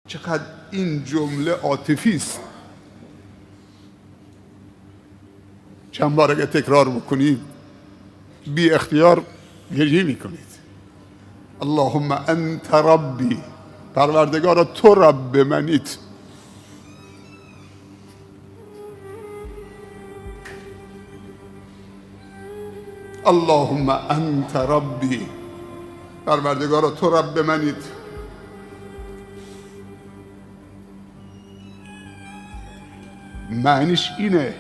چقدر این جمله عاطفی است. چند بار اگه تکرار بکنید بی اختیار گریه میکنید. اللهم انت ربی، پروردگارا تو رب منیت. اللهم انت ربی، پروردگارا تو رب منیت. معنیش اینه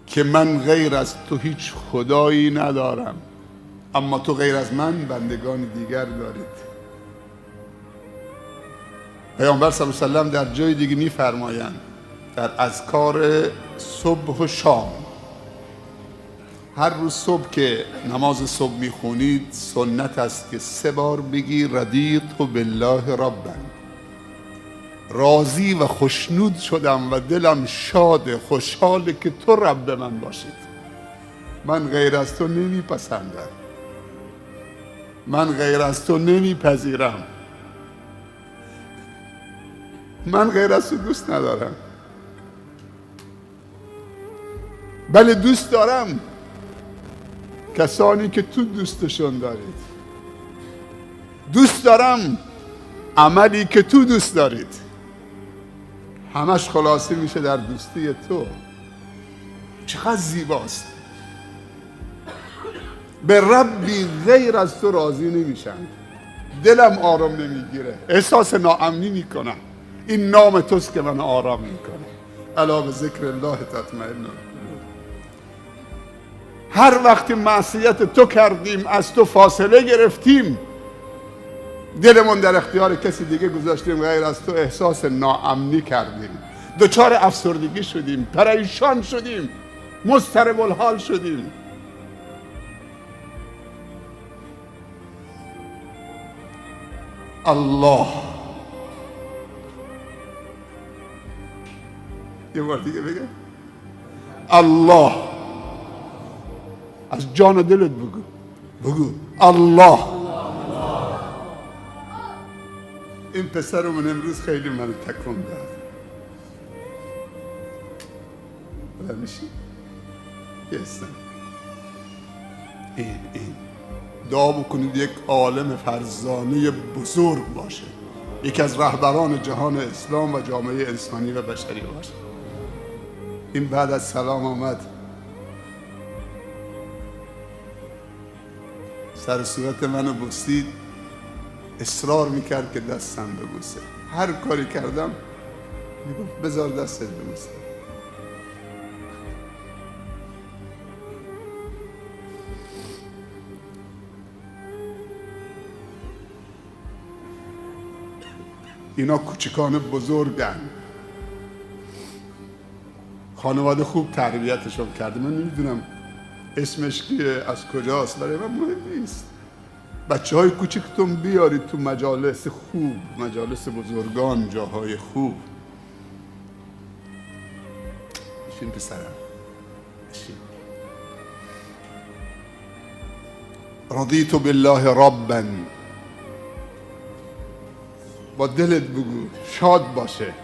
که من غیر از تو هیچ خدایی ندارم، اما تو غیر از من بندگان دیگر دارید. پیامبر صلی الله علیه و سلم در جای دیگه میفرمایند در اذکار صبح و شام، هر روز صبح که نماز صبح میخونید سنت است که 3 بار بگی رضیت بالله ربا، راضی و خوشنود شدم و دلم شاد خوشحاله که تو رب من باشید. من غیر از تو نمیپسندم، من غیر از تو نمیپذیرم، من غیر از تو دوست ندارم. بله دوست دارم کسانی که تو دوستشون دارید، دوست دارم عملی که تو دوست دارید، همش خلاصه میشه در دوستی تو. چقدر زیباست. به ربی غیر از تو راضی نمیشم، دلم آرام نمیگیره، احساس ناامنی میکنم. این نام توست که من آرام میکنه. الا به ذکر الله تطمئن القلوب. هر وقت معصیت تو کردیم، از تو فاصله گرفتیم، دلمون در اختیار کسی دیگه گذاشتیم، غیر از تو احساس ناامنی کردیم، دچار افسردگی شدیم، پریشان شدیم، مضطرب الحال شدیم. الله، یه بار دیگه بگه الله، از جان و دلت بگو الله. این پسرمون امروز خیلی منو تکون داد. بلند میشی؟ یستم. این دعا بکنید یک عالم فرزانه بزرگ باشه، یکی از رهبران جهان اسلام و جامعه انسانی و بشری باشه. این بعد از سلام آمد سر صورت منو بوسید، اصرار میکرد که دستم ببوسه. هر کاری کردم میگفت بذار دستت ببوسه. اینا کوچکان بزرگن، خانواده خوب تربیتشون کرده. من نمیدونم اسمش کیه، از کجاست، برای من مهم نیست. بچه های کوچکتون بیارید تو مجالس خوب، مجالس بزرگان، جاهای خوب. بشین پسرم، بشین. رضیت بالله ربا، با دلت بگو، شاد باشه،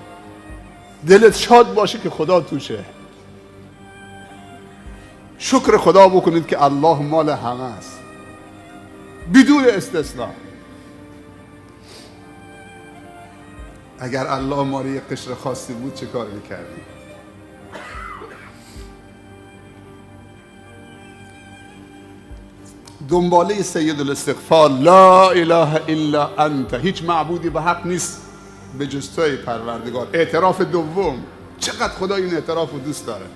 دلت شاد باشه که خدا توشه. شکر خدا بکنید که الله مال همه است بدون استثناء. اگر الله ما رو یک قشر خاصی بود چه کار میکردیم؟ دنباله سید الاستغفار، لا اله الا انت، هیچ معبودی به حق نیست به جز توی پروردگار. اعتراف دوم، چقدر خدا این اعتراف رو دوست داره.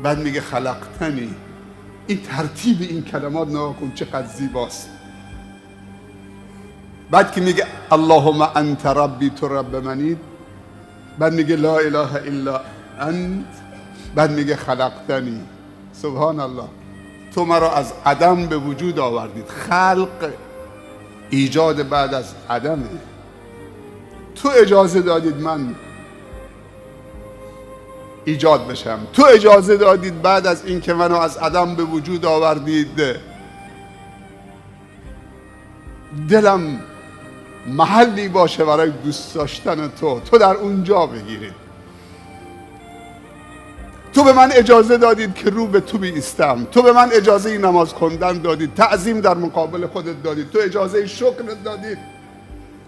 بعد میگه خلقتنی. این ترتیب این کلمات نگاه کن چقدر زیباست. بعد که میگه اللهم انت ربی، تو رب منی، بعد میگه لا اله الا انت، بعد میگه خلقتنی. سبحان الله، تو مرا از عدم به وجود آوردید. خلق ایجاد بعد از عدمه. تو اجازه دادید من ایجاد بشم، تو اجازه دادید بعد از این که منو از عدم به وجود آوردید دلم محلی باشه برای دوست داشتن تو در اونجا بگیرید. تو به من اجازه دادید که رو به تو بیستم، تو به من اجازه نماز خوندن دادید، تعظیم در مقابل خودت دادید، تو اجازه شکرت دادید،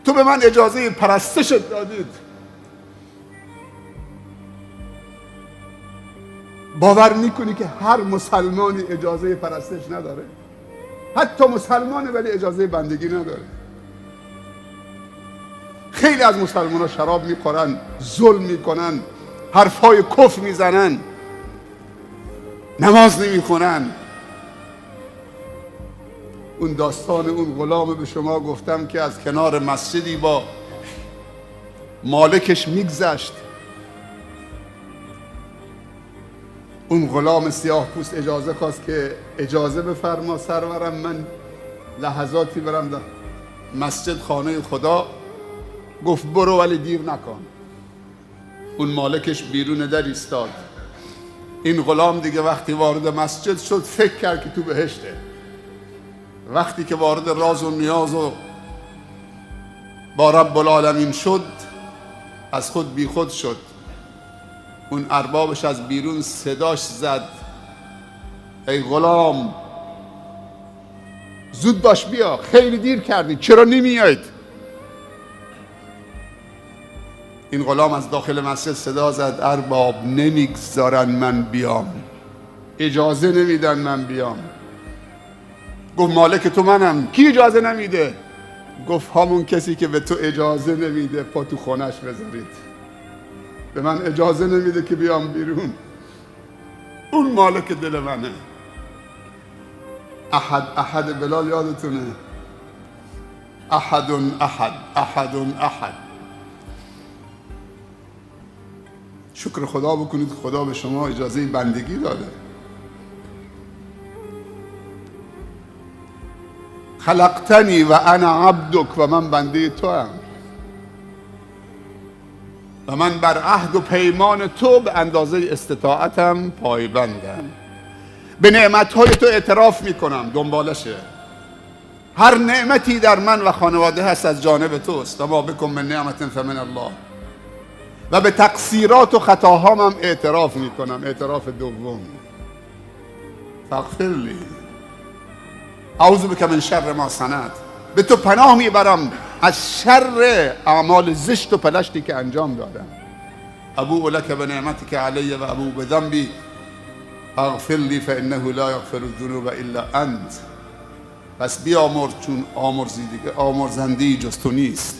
تو به من اجازه پرستشت دادید. باور میکنی که هر مسلمانی اجازه پرستش نداره؟ حتی مسلمانه ولی اجازه بندگی نداره. خیلی از مسلمان ها شراب میخورن، ظلم میکنن، حرفای کفر میزنن، نماز نمیخونن. اون داستان اون غلام به شما گفتم که از کنار مسجدی با مالکش میگذشت. اون غلام سیاه پوست اجازه خواست که اجازه بفرما سرورم، من لحظاتی برم در مسجد خانه خدا. گفت برو ولی دیر نکن. اون مالکش بیرون در ایستاد. این غلام دیگه وقتی وارد مسجد شد فکر کرد که تو بهشته. وقتی که وارد راز و نیاز و با رب العالمین شد از خود بی خود شد. اون اربابش از بیرون صداش زد ای غلام زود باش بیا، خیلی دیر کردی، چرا نمیایید؟ این غلام از داخل مسجد صدا زد ارباب نمیگذارن من بیام، اجازه نمیدن من بیام. گفت مالک تو منم. کی اجازه نمیده؟ گفت همون کسی که به تو اجازه نمیده پا تو خونش بذارید. به من اجازه نمیده که بیام بیرون. اون مالک دل منه. احد بلال یادتونه؟ احد احد. شکر خدا بکنید خدا به شما اجازه بندگی داده. خلقتنی و انا عبدک، و من بنده تو هم و من بر عهد و پیمان تو به اندازه استطاعتم پایبندم. به نعمتهای تو اعتراف میکنم، دنبالشه. هر نعمتی در من و خانواده هست از جانب توست. و ما بکن من نعمت فمن الله. و به تقصیرات و خطاهام هم اعتراف میکنم. اعتراف دوم فاغفر لی اعوذ بک من شر ما صنعت. به تو پناه میبرم از شر اعمال زشت و پلشتی که انجام دادم. ابوء لک بنعمتک علی و ابوء بذنبی اغفر لی فانه لا یغفر الذنوب الا انت. پس بیامرز چون آمرزنده‌ای جز تو نیست.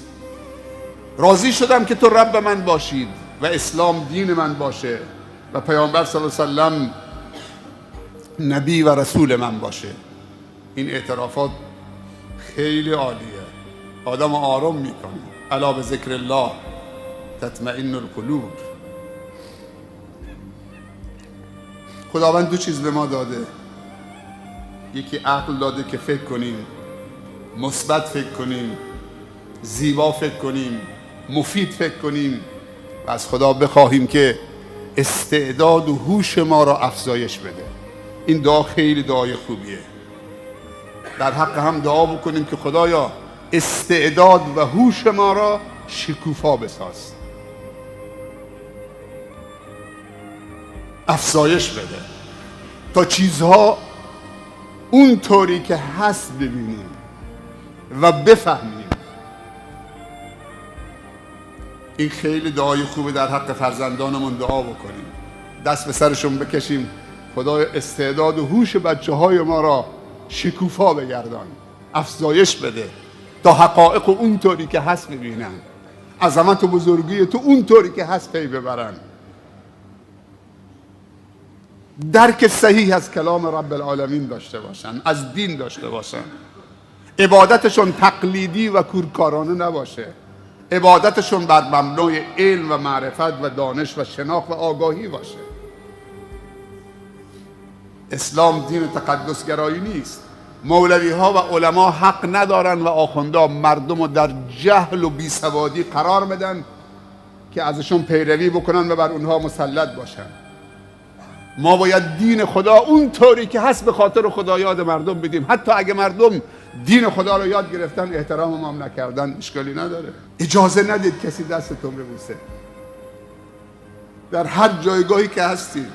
راضی شدم که تو رب من باشید و اسلام دین من باشه و پیامبر صلی الله علیه و سلم نبی و رسول من باشه. این اعترافات خیلی عالیه، آدم آرام میکنه. الا به ذکر الله تطمئن القلوب. خداوند دو چیز به ما داده. یکی عقل داده که فکر کنیم، مثبت فکر کنیم، زیبا فکر کنیم، مفید فکر کنیم و از خدا بخواهیم که استعداد و هوش ما را افزایش بده. این دعا خیلی دعای خوبیه. در حق هم دعا بکنیم که خدایا استعداد و هوش ما را شکوفا بساز، افزایش بده تا چیزها اونطوری که هست ببینیم و بفهمیم. این خیلی دعای خوبه. در حق فرزندانمون دعا بکنیم، دست به سرشون بکشیم، خدای استعداد و هوش بچه های ما را شکوفا بگردان، افزایش بده تا حقایق اونطوری که هست ببینن، عظمت و بزرگی تو اونطوری که هست پی ببرن، درک صحیح از کلام رب العالمین داشته باشن، از دین داشته باشن، عبادتشون تقلیدی و کورکارانه نباشه، عبادتشون بر مبنای علم و معرفت و دانش و شناخت و آگاهی باشه. اسلام دین تقدسگرایی نیست. مولوی ها و علما حق ندارن و آخوندا مردم رو در جهل و بیسوادی قرار بدن که ازشون پیروی بکنن و بر اونها مسلط باشن. ما باید دین خدا اون طوری که هست به خاطر خدا یاد مردم بدیم، حتی اگه مردم دین خدا رو یاد گرفتن، احترام هم نکردن، اشکالی نداره. اجازه ندید کسی دستتون ببوسه. در هر جایگاهی که هستید،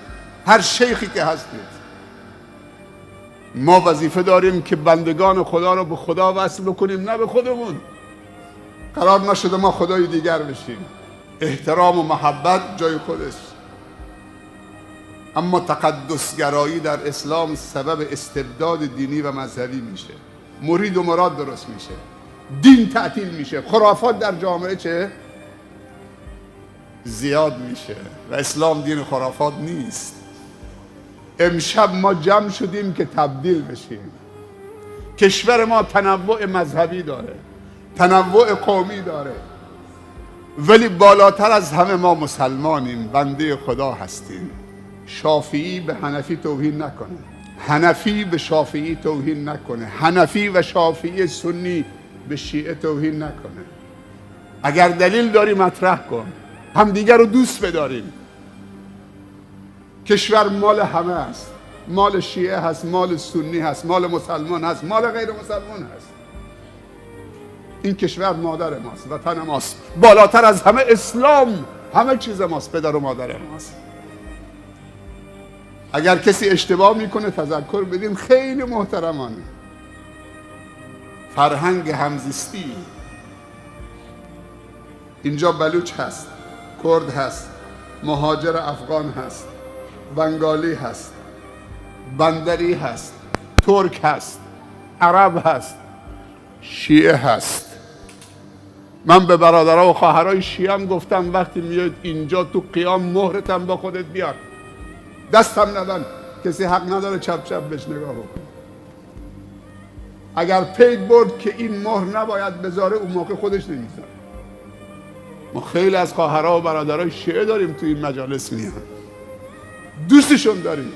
هر شیخی که هستید، ما وظیفه داریم که بندگان خدا رو به خدا وصل بکنیم، نه به خودمون. قرار نشده ما خدای دیگر بشیم. احترام و محبت جای خودش، اما تقدسگرایی در اسلام سبب استبداد دینی و مذهبی میشه، مرید و مراد درست میشه، دین تعطیل میشه، خرافات در جامعه چه؟ زیاد میشه و اسلام دین خرافات نیست. امشب ما جمع شدیم که تبدیل بشیم. کشور ما تنوع مذهبی داره، تنوع قومی داره، ولی بالاتر از همه ما مسلمانیم، بنده خدا هستیم. شافعی به حنفی توهین نکنه، حنفی به شافعی توهین نکنه، حنفی و شافعی سنی به شیعه توهین نکنه. اگر دلیل داری مطرح کن، همدیگر رو دوست بداریم. کشور مال همه است، مال شیعه هست، مال سنی هست، مال مسلمان هست، مال غیر مسلمان هست. این کشور مادر ماست، وطن ماست، بالاتر از همه اسلام همه چیز ماست، پدر و مادر ماست. اگر کسی اشتباه میکنه تذکر بدیم، خیلی محترمانه. فرهنگ همزیستی، اینجا بلوچ هست، کرد هست، مهاجر افغان هست، بنگالی هست، بندری هست، ترک هست، عرب هست، شیعه هست. من به برادرها و خواهرای شیعه هم گفتم وقتی میاد اینجا تو قیام مهرتم با خودت بیار، دستم نبند، کسی حق نداره چپ چپ بهش نگاه بکنه. اگر پید برد که این مهر نباید بذاره، اون موقع خودش نمیذاره. ما خیلی از خواهرها و برادرای شیعه داریم تو این مجالس میان، دوستشون داریم،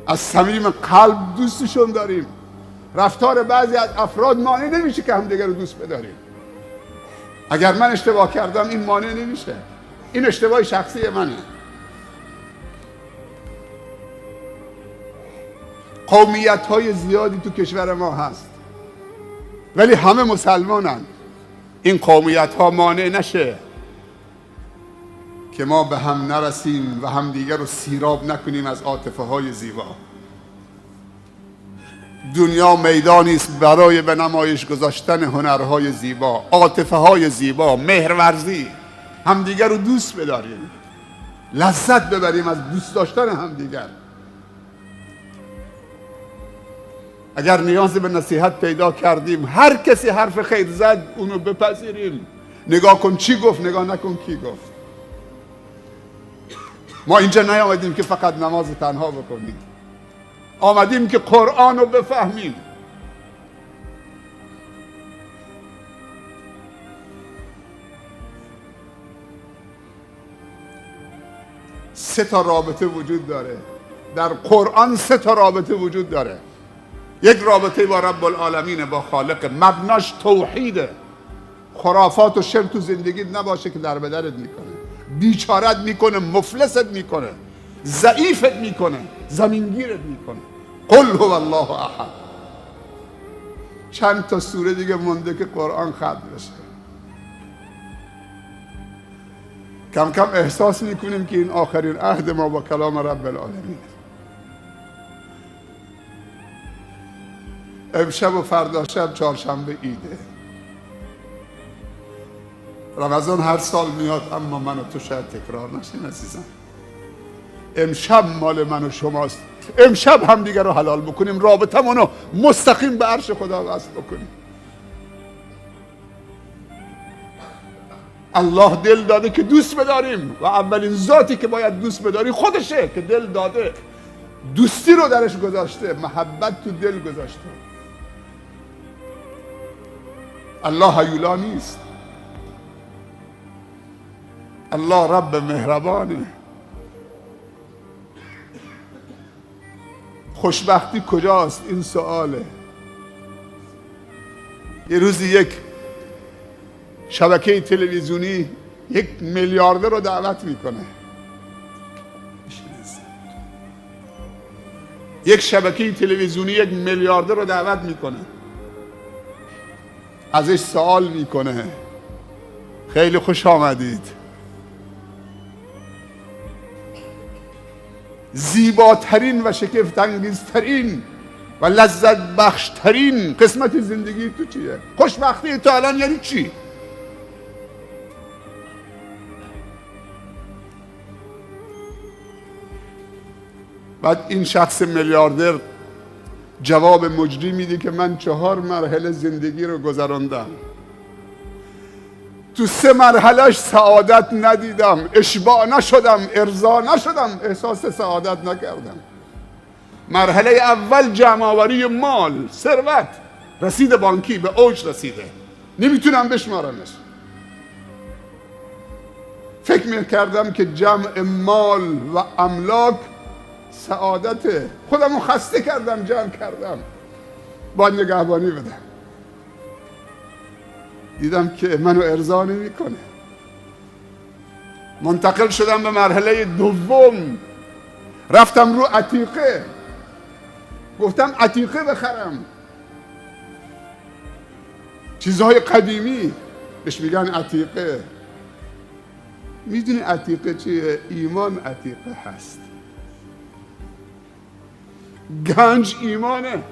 از صمیم قلب دوستشون داریم. رفتار بعضی از افراد مانع نمیشه که همدیگر رو دوست بداریم. اگر من اشتباه کردم این مانع نمیشه، این اشتباه شخصی منه. قومیت های زیادی تو کشور ما هست، ولی همه مسلمانن. این قومیت ها مانع نشه که ما به هم نرسیم و همدیگر رو سیراب نکنیم از عاطفه های زیبا. دنیا میدانی است برای به نمایش گذاشتن هنرهای زیبا، عاطفه های زیبا، مهرورزی. همدیگر رو دوست بداریم، لذت ببریم از دوست داشتن همدیگر. اگر نیاز به نصیحت پیدا کردیم، هر کسی حرف خیر زد اونو بپذیریم. نگاه کن چی گفت، نگاه نکن کی گفت. ما اینجا نیامدیم که فقط نماز تنها بکنیم، آمدیم که قرآن رو بفهمیم. سه تا رابطه وجود داره در قرآن، سه تا رابطه وجود داره. یک رابطه با رب العالمین، با خالق، مبناش توحیده. خرافات و شرک تو زندگیت نباشه که در بدرت میکنه، بیچارت میکنه، مفلست میکنه، ضعیفت میکنه، زمینگیرت میکنه. قل هو الله احد. چند تا سوره دیگه مونده که قرآن ختم بشه. کم کم احساس میکنیم که این آخرین عهد ما با کلام رب العالمین. امشب و فردا شب چهارشنبه عیده. رمضان هر سال میاد، اما من و تو شاید تکرار نشیم عزیزم. امشب مال من و شماست. امشب هم دیگر رو حلال بکنیم، رابطمون رو مستقیم به عرش خدا وصل بکنیم. الله دل داده که دوست بداریم و اولین ذاتی که باید دوست بداری خودشه که دل داده، دوستی رو درش گذاشته، محبت تو دل گذاشته. الله هیولا نیست، الله رب مهربانه. خوشبختی کجاست؟ این سواله. یه روزی یک شبکه تلویزیونی یک میلیاردر رو دعوت میکنه. یک شبکه تلویزیونی یک میلیاردر رو دعوت میکنه، ازش سوال میکنه خیلی خوش آمدید، زیباترین و شگفت‌انگیزترین و لذت بخشترین قسمت زندگی تو چیه؟ خوشبختی تو الان یعنی چی؟ بعد این شخص میلیاردر جواب مجری میده که من 4 مرحله زندگی رو گذراندم، تو 3 مرحلهش سعادت ندیدم، اشباع نشدم، ارضا نشدم، احساس سعادت نکردم. مرحله اول جمع آوری مال، ثروت، رصید بانکی به اوج رسیده، نمیتونم بشمارمش. فکر میکردم که جمع مال و املاک سعادته، خودمو خسته کردم، جمع کردم، باید نگهبانی بدم. دیدم که منو ارضا نمیکنه. منتقل شدم به مرحله دوم، رفتم رو عتیقه، گفتم عتیقه بخرم، چیزهای قدیمی بهش میگن عتیقه. میدونی عتیقه چیه؟ ایمان عتیقه هست، گنج ایمانه،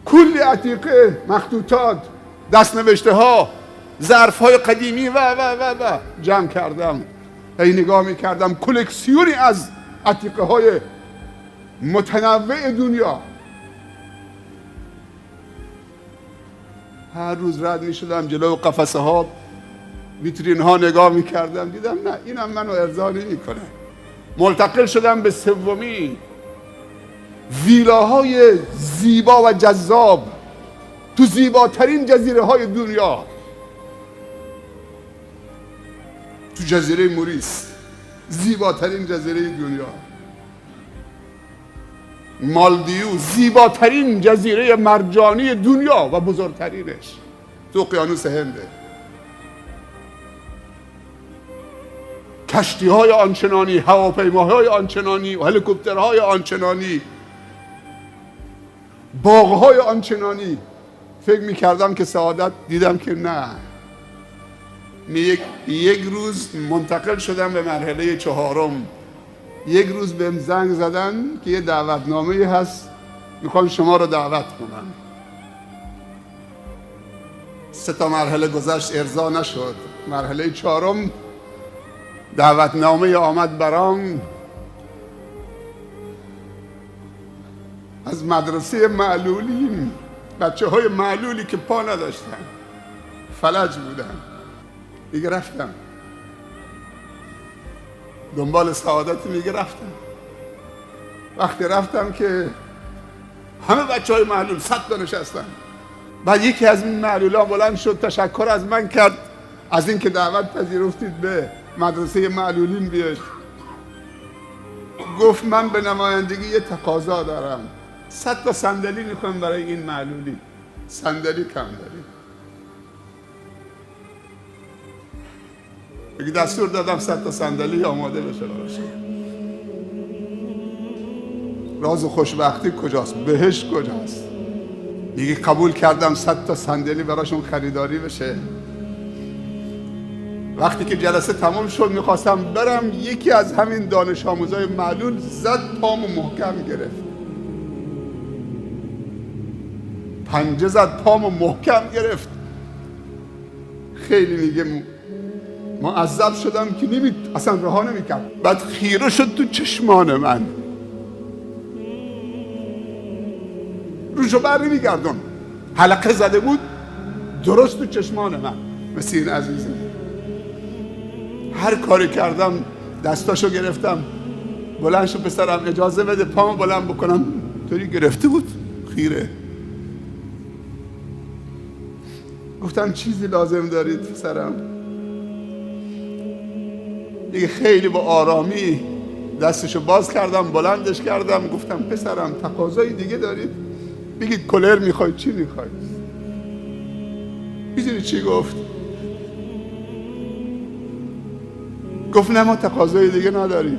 کلی عتیقه، مخطوطات، دستنوشته ها، ظرف های قدیمی و جمع کردم. هی نگاه میکردم، کلکسیونی از عتیقه های متنوع دنیا. هر روز رد میشدم جلو قفسه ها، ویترین ها نگاه میکردم، دیدم نه اینم منو ارضا نمیکنه. منتقل شدم به سومی، ویلاهای زیبا و جذاب تو زیباترین جزیره های دنیا، تو جزیره موریس، زیباترین جزیره دنیا. مالدیو، زیباترین جزیره مرجانی دنیا و بزرگترینش، تو اقیانوس هنده. کشتی های آنچنانی، هواپیماهای آنچنانی، هلیکوپترهای آنچنانی، باغهای آنچنانی. فکر میکردم که سعادت، دیدم که نه. یک روز منتقل شدم به مرحله 4. یک روز بهم زنگ زدن که یه دعوتنامه هست، میخوان شما رو دعوت کنن. 3 مرحله گذشت، ارضا نشد. مرحله 4 دعوتنامه آمد برام از مدرسه معلولین، بچه های معلولی که پا نداشتن، فلج بودن. دیگه رفتم دنبال سعادت، دیگه رفتم. وقتی رفتم که همه بچه های معلول 100 تا نشستن. بعد یکی از این معلولان بلند شد، تشکر از من کرد از اینکه دعوت پذیرفتید به مدرسه معلولین بیاید. گفت من به نمایندگی یه تقاضا دارم، 100 تا صندلی میخوام برای این معلولی، صندلی کم داریم. دیگه دستور دادم 100 تا صندلی آماده بشه براشون. راز خوشبختی کجاست؟ بهشت کجاست؟ دیگه قبول کردم 100 تا صندلی براشون خریداری بشه. وقتی که جلسه تمام شد میخواستم برم، یکی از همین دانش آموزای معلول زد پامو محکم گرفت، پنجه زد پامو محکم گرفت. خیلی میگه معذب شدم که اصلا رها نمیکرد. بعد خیره شد تو چشمان من، روشو بر نمیگردون، حلقه زده بود درست تو چشمان من، مثل این عزیزم. هر کاری کردم دستاشو گرفتم، بلند شو پسرم اجازه بده پامو بلند بکنم. طوری گرفته بود، خیره. گفتم چیزی لازم دارید پسرم؟ دیگه خیلی با آرامی دستشو باز کردم، بلندش کردم، گفتم پسرم تقاضای دیگه دارید؟ بگید کلر میخواید، چی میخواید؟ میدونی چی گفت؟ گفت نه ما تقاضای دیگه نداریم.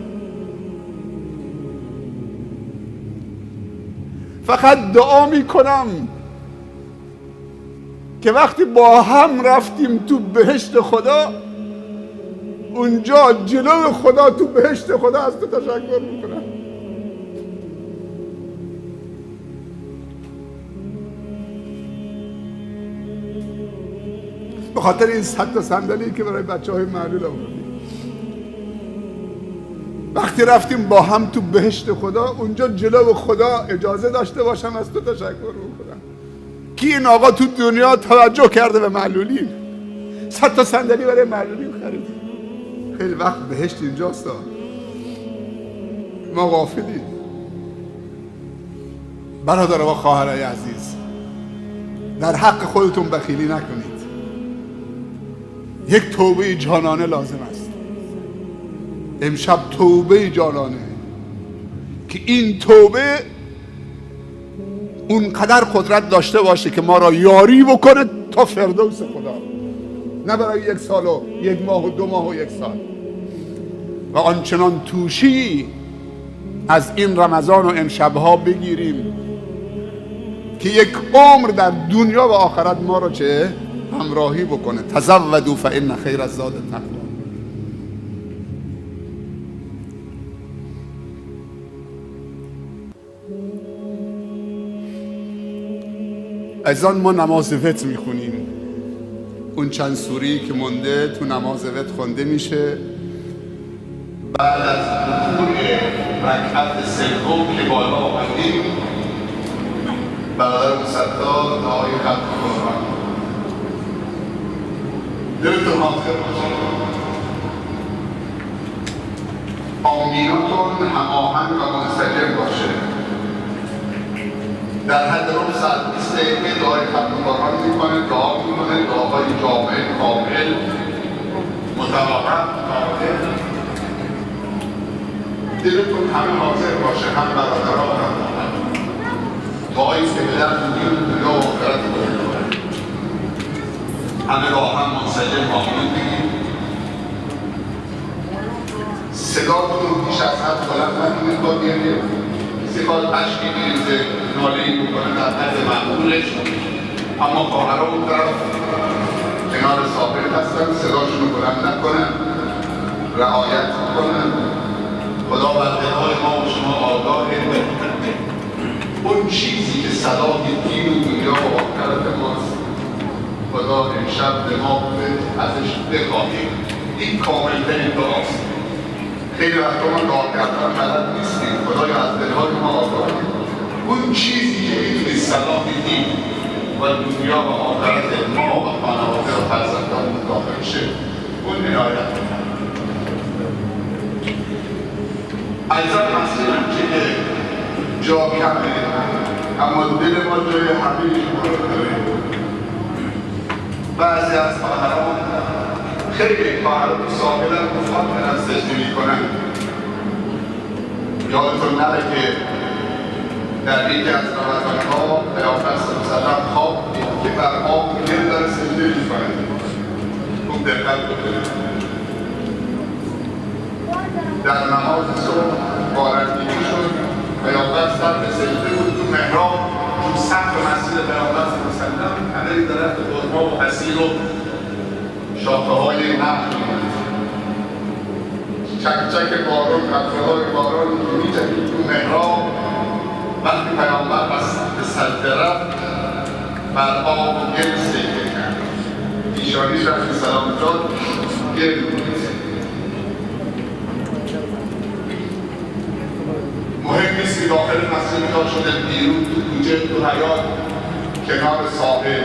فقط دعا میکنم که وقتی با هم رفتیم تو بهشت خدا، اونجا جلو خدا تو بهشت خدا از تو تشکر میکنم. به خاطر این 100 تا صندلی که برای بچه‌های معلول آوردیم، وقتی رفتیم با هم تو بهشت خدا، اونجا جلو خدا اجازه داشته باشم از تو تشکر میکنم که این آقا تو دنیا توجه کرده به معلولین، 100 تا صندلی برای معلولین خریدیم. خیلی وقت بهشت اینجاست، ما غافلیم. برادر و خواهرای عزیز، در حق خودتون بخیلی نکنید. یک توبه جانانه لازم است. امشب توبه جانانه که این توبه اونقدر قدرت داشته باشه که ما را یاری بکنه تا فردوس خدا، نه برای 1 سال و 1 ماه و 2 ماه و 1 سال. و آنچنان توشی از این رمضان و این شبها بگیریم که 1 عمر در دنیا و آخرت ما را چه همراهی بکنه. تزودوا فإن خیر الزاد التقوی. عزیزان، ما نماز وتر میخونیم. اون چند سوری که مونده تو نماز وتر خونده میشه. بعد از رکوع رکعت سوم که بالا آمدیم، برادر مصدق دعای ختم قرآن. دلتون حاضر باشید، آمیناتون هماهنگ و منسجم باشه. در حد ربع ساعت 20 دقیقه دعای ختم قرآن میکنه، دعا میکنه، دعاهای جامع کامل متوقف کامل. دلتون همه حاضر باشه، هم برادرها و هم دعایی که به درد دنیا و آخرت کنه. همه را هم منسجم آمین بگیم. صداتون بیش از حد بلند نکنید با گریه. کسی خواهد اشکی بریزه، ناله‌ای بکنه در حد معمولش، اما خواهرها اون طرف کنار ثابت هستن، صداشون رو بلند نکنن، رعایت کنن. خدا بر دلهای ما و شما آگاهه. اون چیزی که صدای دین و دنیا و آخرت ماست، خدا امشب به ما ازش بخواهیم. این کامل‌ترین دعاست. خیلی وقتا ما دعا کردن بلد نیستیم. خدایا از دلهای ما آگاهه. اون چیزی که میتونی صلاح دین و دنیا و آخرت ما و خانواده و فرزندان داخل شه، اون عنایت کنه. عزیزان، مسئولم که جا کمه، اما دل ما جای همه شما رو داره. بعضی از خواهران، خیلی خواهران ساحلن مفاد برن سجده میکنن. یادتون نره که در یکی از رمضان‌ها پیامبر صلی الله علیه و سلم خواب دید که بر آب گل داره سجده میکنه. خوب دقت بکنید. در نماز صبح بارندگی شد، پیامبر سر به سجده بود تو محراب، تو سقف مسجد پیامبر صلی الله علیه و سلم همه درخت خرما و حصیر و شاخه‌های نخل می‌ماند. چک بارون، قطره‌های بارون می‌جهید تو محراب. وقتی پیامبر به سجده رفت، بر آب و گل سجده کرد. پیشانیش رفت سلام داد، گل بود. مهم نیست که داخل مسجد جا شده، بیرون تو کوچه تو حیاط کنار ساحل